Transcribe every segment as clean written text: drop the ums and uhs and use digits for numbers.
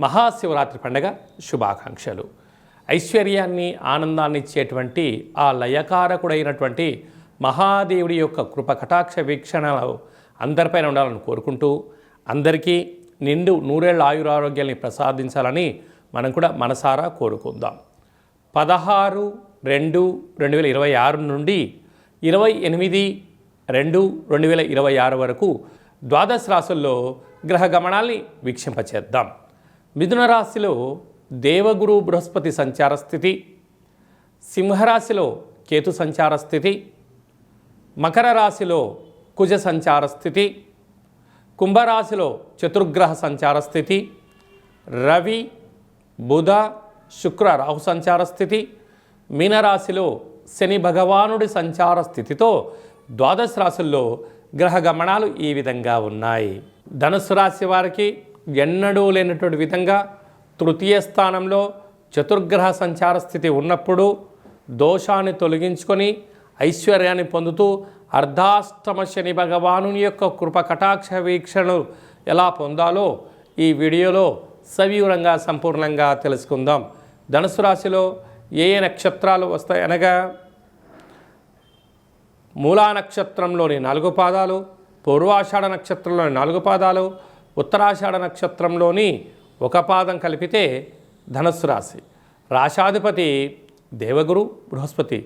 మహాశివరాత్రి పండుగ శుభాకాంక్షలు. ఐశ్వర్యాన్ని ఆనందాన్ని ఇచ్చేటువంటి ఆ లయకారకుడైనటువంటి మహాదేవుడి యొక్క కృప కటాక్ష వీక్షణలు అందరిపైన ఉండాలని కోరుకుంటూ అందరికీ నిండు నూరేళ్ల ఆయురారోగ్యాన్ని ప్రసాదించాలని మనం కూడా మనసారా కోరుకుందాం. 16/2/2026 నుండి 28/2/2026 వరకు ద్వాదశ రాశుల్లో గ్రహ గమనాల్ని వీక్షింపచేద్దాం. మిథున రాశిలో దేవగురు బృహస్పతి సంచార స్థితి, సింహరాశిలో కేతు సంచార స్థితి, మకర రాశిలో కుజ సంచార స్థితి, కుంభరాశిలో చతుర్గ్రహ సంచార స్థితి, రవి బుధ శుక్ర రాహు సంచార స్థితి, మీనరాశిలో శని భగవానుడి సంచార స్థితితో ద్వాదశ రాశుల్లో గ్రహ గమనాలు ఈ విధంగా ఉన్నాయి. ధనుసు రాశి వారికి ఎన్నడూ లేనటువంటి విధంగా తృతీయ స్థానంలో చతుర్గ్రహ సంచార స్థితి ఉన్నప్పుడు దోషాన్ని తొలగించుకొని ఐశ్వర్యాన్ని పొందుతూ అర్ధాష్టమ శని భగవానుని యొక్క కృప కటాక్ష వీక్షణలు ఎలా పొందాలో ఈ వీడియోలో సవివరంగా సంపూర్ణంగా తెలుసుకుందాం. ధనుసు రాశిలో ఏ నక్షత్రాలు వస్తాయి అనగా మూలా నక్షత్రంలోని 4 పాదాలు, పూర్వాషాఢ నక్షత్రంలోని 4 పాదాలు, ఉత్తరాషాఢ నక్షత్రంలోని 1 పాదం కలిపితే ధనుస్సు రాశి. రాశాధిపతి దేవగురు బృహస్పతి.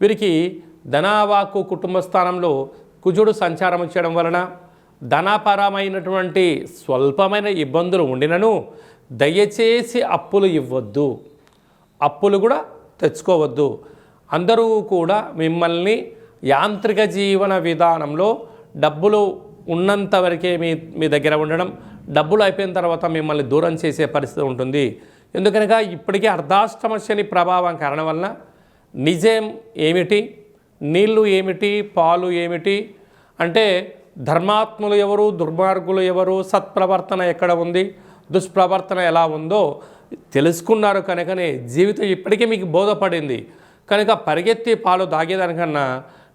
వీరికి ధనావాకు కుటుంబ స్థానంలో కుజుడు సంచారం చేయడం వలన ధనపరమైనటువంటి స్వల్పమైన ఇబ్బందులు ఉండినను దయచేసి అప్పులు ఇవ్వద్దు, అప్పులు కూడా తెచ్చుకోవద్దు. అందరూ కూడా మిమ్మల్ని యాంత్రిక జీవన విధానంలో డబ్బులు ఉన్నంత వరకే మీ దగ్గర ఉండడం, డబ్బులు అయిపోయిన తర్వాత మిమ్మల్ని దూరం చేసే పరిస్థితి ఉంటుంది. ఎందుకనగా ఇప్పటికీ అర్ధాష్టమ శని ప్రభావం కారణం వలన నిజం ఏమిటి, నీళ్లు ఏమిటి, పాలు ఏమిటి అంటే ధర్మాత్ములు ఎవరు, దుర్మార్గులు ఎవరు, సత్ప్రవర్తన ఎక్కడ ఉంది, దుష్ప్రవర్తన ఎలా ఉందో తెలుసుకున్నారు కనుకనే జీవితం ఇప్పటికీ మీకు బోధపడింది. కనుక పరిగెత్తి పాలు తాగేదానికన్నా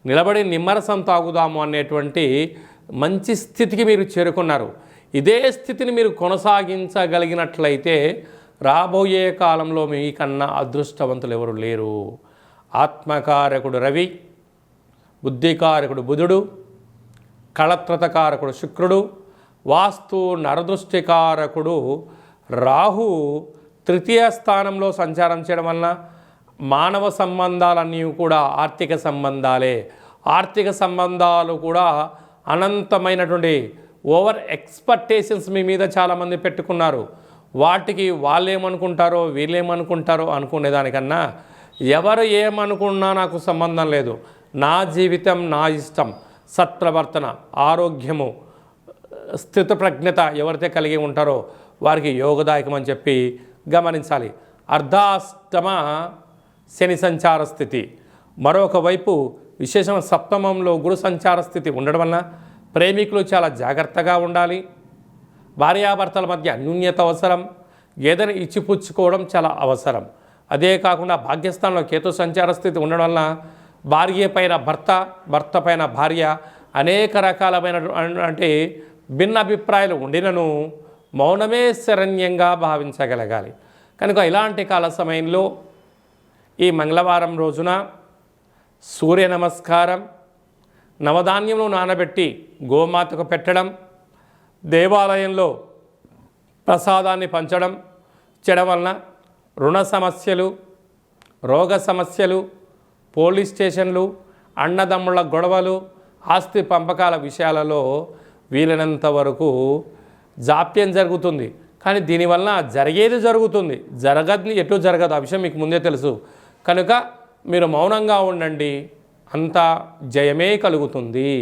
నిలబడి నిమ్మరసం తాగుదాము అనేటువంటి మంచి స్థితికి మీరు చేరుకున్నారు. ఇదే స్థితిని మీరు కొనసాగించగలిగినట్లయితే రాబోయే కాలంలో మీకన్నా అదృష్టవంతులు ఎవరు లేరు. ఆత్మకారకుడు రవి, బుద్ధికారకుడు బుధుడు, కళత్రతకారకుడు శుక్రుడు, వాస్తు నరదృష్టికారకుడు రాహు తృతీయ స్థానంలో సంచారం చేయడం వలన మానవ సంబంధాలన్నీ కూడా ఆర్థిక సంబంధాలే. ఆర్థిక సంబంధాలు కూడా అనంతమైనటువంటి ఓవర్ ఎక్స్పెక్టేషన్స్ మీ మీద చాలామంది పెట్టుకున్నారు. వాటికి వాళ్ళేమనుకుంటారో వీళ్ళేమనుకుంటారో అనుకునేదానికన్నా ఎవరు ఏమనుకున్నా నాకు సంబంధం లేదు, నా జీవితం నా ఇష్టం, సత్ప్రవర్తన, ఆరోగ్యము, స్థితప్రజ్ఞత ఎవరైతే కలిగి ఉంటారో వారికి యోగదాయకం అని చెప్పి గమనించాలి. అర్ధాష్టమ శని సంచార స్థితి, మరొక వైపు విశేషమైన సప్తమంలో గురు సంచార స్థితి ఉండడం వలన ప్రేమికులు చాలా జాగ్రత్తగా ఉండాలి. భార్యాభర్తల మధ్య అన్యోన్యత అవసరం, ఏదైనా ఇచ్చిపుచ్చుకోవడం చాలా అవసరం. అదే కాకుండా భాగ్యస్థానంలో కేతు సంచార స్థితి ఉండడం వలన భార్య పైన భర్త, భర్త పైన భార్య అనేక రకాలమైన అంటే భిన్న అభిప్రాయాలు ఉండినను మౌనమే శరణ్యంగా భావించగలగాలి. కనుక ఇలాంటి కాల సమయంలో ఈ మంగళవారం రోజున సూర్య నమస్కారం, నవధాన్యంలో నానబెట్టి గోమాతకు పెట్టడం, దేవాలయంలో ప్రసాదాన్ని పంచడం చేయడం వలన రుణ సమస్యలు, రోగ సమస్యలు, పోలీస్ స్టేషన్లు, అన్నదమ్ముల గొడవలు, ఆస్తి పంపకాల విషయాలలో వీలైనంత వరకు జాప్యం జరుగుతుంది. కానీ దీనివల్ల జరిగేది జరుగుతుంది, జరగద్ని ఎటు జరగదు, ఆ విషయం మీకు ముందే తెలుసు. కనుక మీరు మౌనంగా ఉండండి, అంతా జయమే కలుగుతుంది.